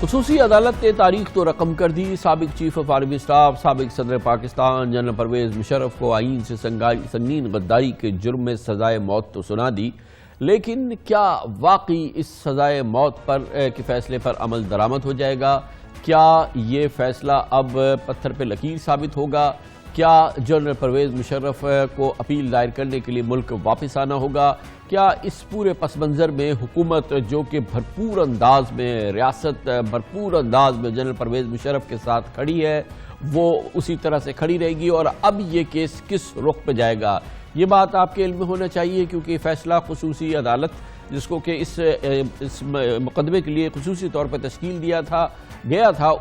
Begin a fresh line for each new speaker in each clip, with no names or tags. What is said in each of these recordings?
خصوصی عدالت نے تاریخ تو رقم کر دی. سابق چیف آف آرمی اسٹاف سابق صدر پاکستان جنرل پرویز مشرف کو آئین سے سنگین غداری کے جرم میں سزائے موت تو سنا دی، لیکن کیا واقعی اس سزائے موت پر کے فیصلے پر عمل درآمد ہو جائے گا؟ کیا یہ فیصلہ اب پتھر پہ لکیر ثابت ہوگا؟ کیا جنرل پرویز مشرف کو اپیل دائر کرنے کے لیے ملک واپس آنا ہوگا؟ کیا اس پورے پس منظر میں حکومت جو کہ بھرپور انداز میں ریاست بھرپور انداز میں جنرل پرویز مشرف کے ساتھ کھڑی ہے وہ اسی طرح سے کھڑی رہے گی، اور اب یہ کیس کس رخ پہ جائے گا؟ یہ بات آپ کے علم میں ہونا چاہیے، کیونکہ یہ فیصلہ خصوصی عدالت جس کو کہ اس مقدمے کے لیے خصوصی طور پر تشکیل گیا تھا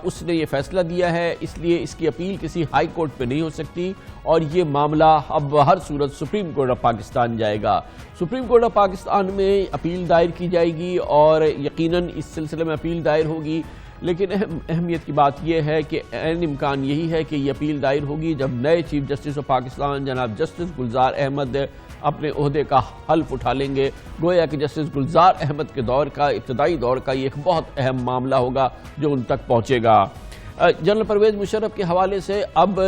اس نے یہ فیصلہ دیا ہے، اس لیے اس کی اپیل کسی ہائی کورٹ پہ نہیں ہو سکتی، اور یہ معاملہ اب ہر صورت سپریم کورٹ آف پاکستان جائے گا. سپریم کورٹ آف پاکستان میں اپیل دائر کی جائے گی اور یقیناً اس سلسلے میں اپیل دائر ہوگی، لیکن اہمیت کی بات یہ ہے کہ عین امکان یہی ہے کہ یہ اپیل دائر ہوگی جب نئے چیف جسٹس آف پاکستان جناب جسٹس گلزار احمد اپنے عہدے کا حلف اٹھا لیں گے. گویا کہ جسٹس گلزار احمد کے ابتدائی دور کا یہ ایک بہت اہم معاملہ ہوگا جو ان تک پہنچے گا. جنرل پرویز مشرف کے حوالے سے اب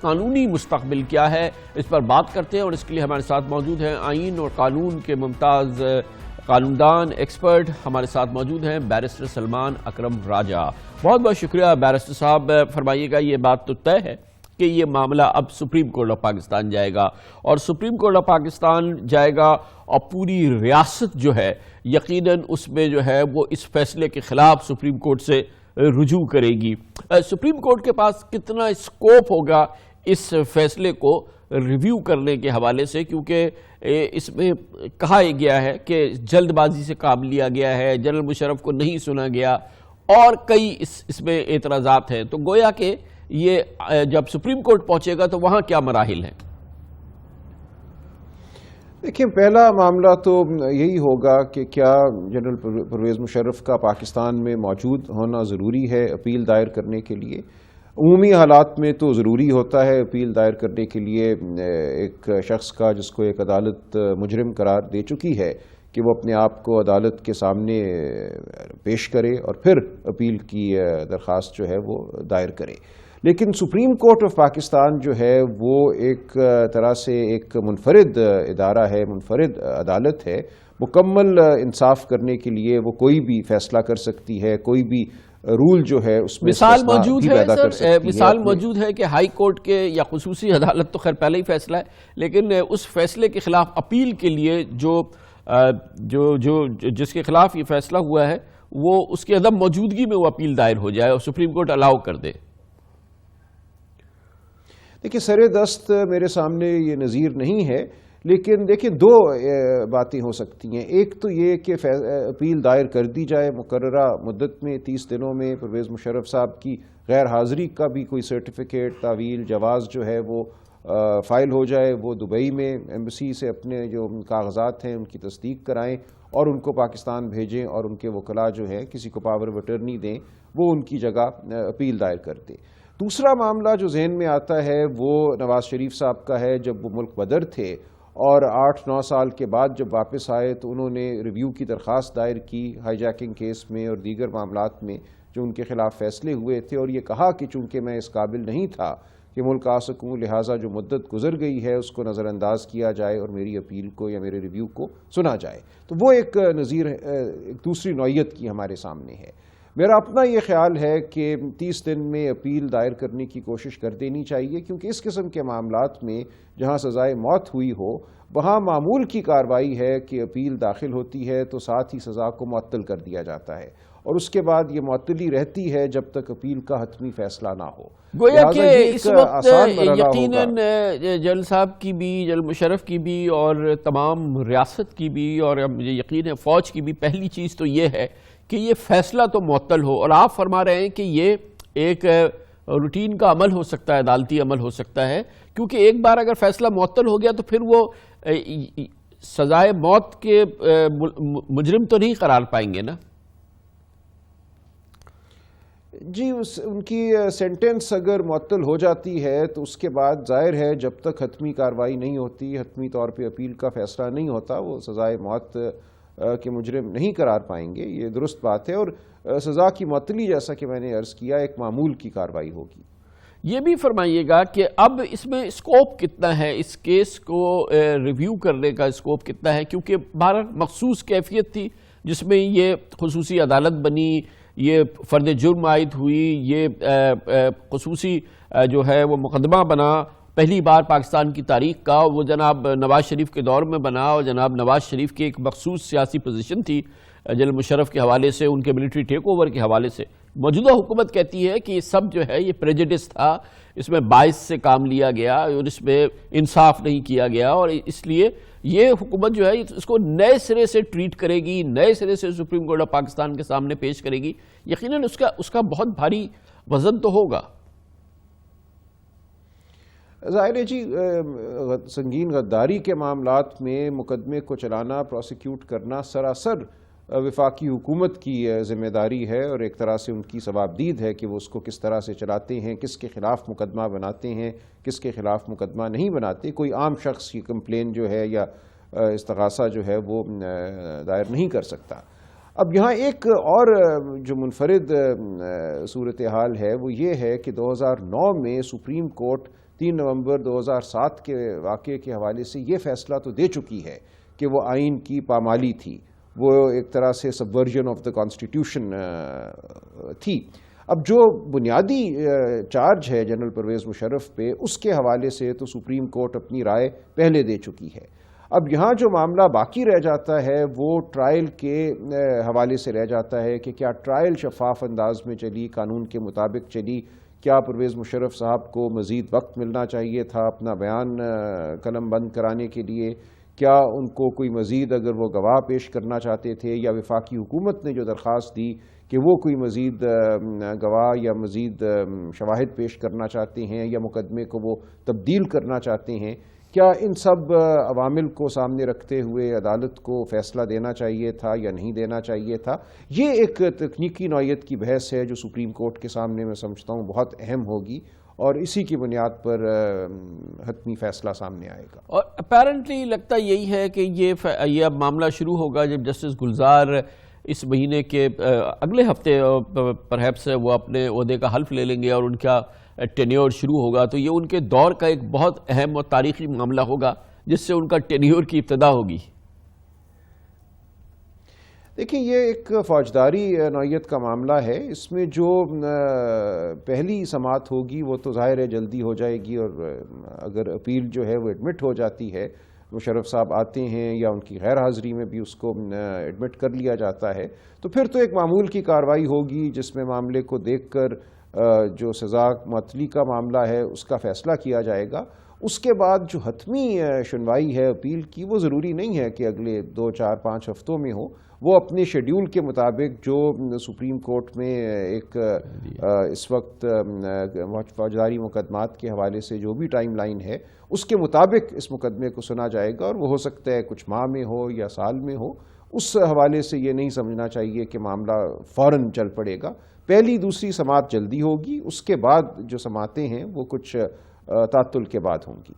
قانونی مستقبل کیا ہے، اس پر بات کرتے ہیں، اور اس کے لیے ہمارے ساتھ موجود ہیں آئین اور قانون کے ممتاز قانوندان ایکسپرٹ. ہمارے ساتھ موجود ہیں بیرسٹر سلمان اکرم راجہ. بہت بہت شکریہ بیرسٹر صاحب. فرمائیے گا، یہ بات تو طے ہے کہ یہ معاملہ اب سپریم کورٹ آف پاکستان جائے گا، اور سپریم کورٹ آف پاکستان جائے گا اور پوری ریاست جو ہے یقیناً اس میں جو ہے وہ اس فیصلے کے خلاف سپریم کورٹ سے رجوع کرے گی. سپریم کورٹ کے پاس کتنا اسکوپ ہوگا اس فیصلے کو ریویو کرنے کے حوالے سے، کیونکہ اس میں کہا گیا ہے کہ جلد بازی سے کام لیا گیا ہے، جنرل مشرف کو نہیں سنا گیا، اور کئی اس میں اعتراضات ہیں. تو گویا کہ یہ جب سپریم کورٹ پہنچے گا تو وہاں کیا مراحل ہیں؟
دیکھیں، پہلا معاملہ تو یہی ہوگا کہ کیا جنرل پرویز مشرف کا پاکستان میں موجود ہونا ضروری ہے اپیل دائر کرنے کے لیے. عمومی حالات میں تو ضروری ہوتا ہے اپیل دائر کرنے کے لیے ایک شخص کا جس کو ایک عدالت مجرم قرار دے چکی ہے کہ وہ اپنے آپ کو عدالت کے سامنے پیش کرے اور پھر اپیل کی درخواست جو ہے وہ دائر کرے. لیکن سپریم کورٹ آف پاکستان جو ہے وہ ایک طرح سے ایک منفرد ادارہ ہے، منفرد عدالت ہے. مکمل انصاف کرنے کے لیے وہ کوئی بھی فیصلہ کر سکتی ہے، کوئی بھی رول جو ہے اس میں
مثال موجود ہے کہ ہائی کورٹ کے یا خصوصی عدالت تو خیر پہلے ہی فیصلہ ہے، لیکن اس فیصلے کے خلاف اپیل کے لیے جس کے خلاف یہ فیصلہ ہوا ہے وہ اس کی عدم موجودگی میں وہ اپیل دائر ہو جائے اور سپریم کورٹ الاؤ کر دے.
دیکھیں، سر دست میرے سامنے یہ نظیر نہیں ہے، لیکن دیکھیں دو باتیں ہو سکتی ہیں. ایک تو یہ کہ اپیل دائر کر دی جائے مقررہ مدت میں 30 دنوں میں، پرویز مشرف صاحب کی غیر حاضری کا بھی کوئی سرٹیفکیٹ تعویل جواز جو ہے وہ فائل ہو جائے، وہ دبئی میں ایمبیسی سے اپنے جو کاغذات ہیں ان کی تصدیق کرائیں اور ان کو پاکستان بھیجیں، اور ان کے وکلاء جو ہے کسی کو پاور آف اٹرنی دیں، وہ ان کی جگہ اپیل دائر کر دیں. دوسرا معاملہ جو ذہن میں آتا ہے وہ نواز شریف صاحب کا ہے. جب وہ ملک بدر تھے اور 8-9 سال کے بعد جب واپس آئے تو انہوں نے ریویو کی درخواست دائر کی ہائی جیکنگ کیس میں اور دیگر معاملات میں جو ان کے خلاف فیصلے ہوئے تھے، اور یہ کہا کہ چونکہ میں اس قابل نہیں تھا کہ ملک آ سکوں، لہٰذا جو مدت گزر گئی ہے اس کو نظر انداز کیا جائے اور میری اپیل کو یا میرے ریویو کو سنا جائے. تو وہ ایک نظیر ایک دوسری نوعیت کی ہمارے سامنے ہے. میرا اپنا یہ خیال ہے کہ 30 دن میں اپیل دائر کرنے کی کوشش کر دینی چاہیے، کیونکہ اس قسم کے معاملات میں جہاں سزائے موت ہوئی ہو وہاں معمول کی کارروائی ہے کہ اپیل داخل ہوتی ہے تو ساتھ ہی سزا کو معطل کر دیا جاتا ہے، اور اس کے بعد یہ معطلی رہتی ہے جب تک اپیل کا حتمی فیصلہ نہ ہو.
گویا کہ اس وقت یقیناً جنرل صاحب کی بھی، جنرل مشرف کی بھی، اور تمام ریاست کی بھی، اور مجھے یقین ہے فوج کی بھی پہلی چیز تو یہ ہے کہ یہ فیصلہ تو معطل ہو. اور آپ فرما رہے ہیں کہ یہ ایک روٹین کا عمل ہو سکتا ہے، عدالتی عمل ہو سکتا ہے، کیونکہ ایک بار اگر فیصلہ معطل ہو گیا تو پھر وہ سزائے موت کے مجرم تو نہیں قرار پائیں گے نا.
جی، ان کی سینٹنس اگر معطل ہو جاتی ہے تو اس کے بعد ظاہر ہے جب تک حتمی کارروائی نہیں ہوتی، حتمی طور پہ اپیل کا فیصلہ نہیں ہوتا، وہ سزائے موت کہ مجرم نہیں قرار پائیں گے، یہ درست بات ہے، اور سزا کی معطلی جیسا کہ میں نے عرض کیا ایک معمول کی کارروائی ہوگی۔
یہ بھی فرمائیے گا کہ اب اس میں اسکوپ کتنا ہے، اس کیس کو ریویو کرنے کا اسکوپ کتنا ہے، کیونکہ بہرحال مخصوص کیفیت تھی جس میں یہ خصوصی عدالت بنی، یہ فرد جرم عائد ہوئی، یہ خصوصی جو ہے وہ مقدمہ بنا، پہلی بار پاکستان کی تاریخ کا وہ جناب نواز شریف کے دور میں بنا، اور جناب نواز شریف کی ایک مخصوص سیاسی پوزیشن تھی جنرل مشرف کے حوالے سے، ان کے ملٹری ٹیک اوور کے حوالے سے۔ موجودہ حکومت کہتی ہے کہ یہ سب جو ہے یہ پریجڈس تھا، اس میں باعث سے کام لیا گیا اور اس میں انصاف نہیں کیا گیا، اور اس لیے یہ حکومت جو ہے اس کو نئے سرے سے ٹریٹ کرے گی، نئے سرے سے سپریم کورٹ آف پاکستان کے سامنے پیش کرے گی۔ یقیناً اس کا بہت بھاری وزن تو ہوگا۔
ظاہر ہے جی، سنگین غداری کے معاملات میں مقدمے کو چلانا، پروسیکیوٹ کرنا سراسر وفاقی حکومت کی ذمہ داری ہے، اور ایک طرح سے ان کی ثوابدید ہے کہ وہ اس کو کس طرح سے چلاتے ہیں، کس کے خلاف مقدمہ بناتے ہیں، کس کے خلاف مقدمہ نہیں بناتے۔ کوئی عام شخص کی کمپلین جو ہے یا استغاثہ جو ہے وہ دائر نہیں کر سکتا۔ اب یہاں ایک اور جو منفرد صورتحال ہے وہ یہ ہے کہ 2009 میں سپریم کورٹ 3 نومبر 2007 کے واقعے کے حوالے سے یہ فیصلہ تو دے چکی ہے کہ وہ آئین کی پامالی تھی، وہ ایک طرح سے سبورژن آف دا کانسٹیٹیوشن تھی۔ اب جو بنیادی چارج ہے جنرل پرویز مشرف پہ، اس کے حوالے سے تو سپریم کورٹ اپنی رائے پہلے دے چکی ہے۔ اب یہاں جو معاملہ باقی رہ جاتا ہے وہ ٹرائل کے حوالے سے رہ جاتا ہے کہ کیا ٹرائل شفاف انداز میں چلی، قانون کے مطابق چلی، کیا پرویز مشرف صاحب کو مزید وقت ملنا چاہیے تھا اپنا بیان قلم بند کرانے کے لیے، کیا ان کو کوئی مزید اگر وہ گواہ پیش کرنا چاہتے تھے، یا وفاقی حکومت نے جو درخواست دی کہ وہ کوئی مزید گواہ یا مزید شواہد پیش کرنا چاہتے ہیں، یا مقدمے کو وہ تبدیل کرنا چاہتے ہیں، کیا ان سب عوامل کو سامنے رکھتے ہوئے عدالت کو فیصلہ دینا چاہیے تھا یا نہیں دینا چاہیے تھا؟ یہ ایک تکنیکی نوعیت کی بحث ہے جو سپریم کورٹ کے سامنے میں سمجھتا ہوں بہت اہم ہوگی، اور اسی کی بنیاد پر حتمی فیصلہ سامنے آئے گا۔ اور
اپیرنٹلی لگتا یہی ہے کہ یہ اب معاملہ شروع ہوگا جب جسٹس گلزار اس مہینے کے اگلے ہفتے پرہیپس وہ اپنے عہدے کا حلف لے لیں گے اور ان کا ٹینیور شروع ہوگا، تو یہ ان کے دور کا ایک بہت اہم اور تاریخی معاملہ ہوگا جس سے ان کا ٹینیور کی ابتدا ہوگی۔
دیکھیں، یہ ایک فوجداری نوعیت کا معاملہ ہے، اس میں جو پہلی سماعت ہوگی وہ تو ظاہر ہے جلدی ہو جائے گی، اور اگر اپیل جو ہے وہ ایڈمٹ ہو جاتی ہے، مشرف صاحب آتے ہیں یا ان کی غیر حاضری میں بھی اس کو ایڈمٹ کر لیا جاتا ہے، تو پھر تو ایک معمول کی کارروائی ہوگی جس میں معاملے کو دیکھ کر جو سزا معطلی کا معاملہ ہے اس کا فیصلہ کیا جائے گا۔ اس کے بعد جو حتمی سنوائی ہے اپیل کی، وہ ضروری نہیں ہے کہ اگلے 2، 4، 5 ہفتوں میں ہو، وہ اپنے شیڈیول کے مطابق جو سپریم کورٹ میں ایک اس وقت فوجداری مقدمات کے حوالے سے جو بھی ٹائم لائن ہے اس کے مطابق اس مقدمے کو سنا جائے گا، اور وہ ہو سکتا ہے کچھ ماہ میں ہو یا سال میں ہو۔ اس حوالے سے یہ نہیں سمجھنا چاہیے کہ معاملہ فوراً چل پڑے گا، پہلی دوسری سماعت جلدی ہوگی، اس کے بعد جو سماعتیں ہیں وہ کچھ تعطل کے بعد ہوں گی۔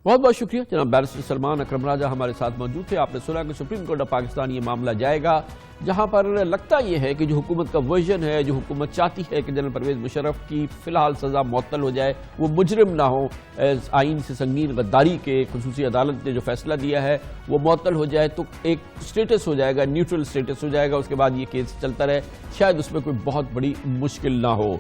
بہت بہت شکریہ جناب بیرسٹر سلمان اکرم راجہ ہمارے ساتھ موجود تھے۔ آپ نے سنا کہ سپریم کورٹ آف پاکستان یہ معاملہ جائے گا، جہاں پر لگتا یہ ہے کہ جو حکومت کا ورژن ہے، جو حکومت چاہتی ہے کہ جنرل پرویز مشرف کی فی الحال سزا معطل ہو جائے، وہ مجرم نہ ہو، آئین سے سنگین غداری کے خصوصی عدالت نے جو فیصلہ دیا ہے وہ معطل ہو جائے، تو ایک سٹیٹس ہو جائے گا، نیوٹرل سٹیٹس ہو جائے گا، اس کے بعد یہ کیس چلتا رہے، شاید اس میں کوئی بہت بڑی مشکل نہ ہو۔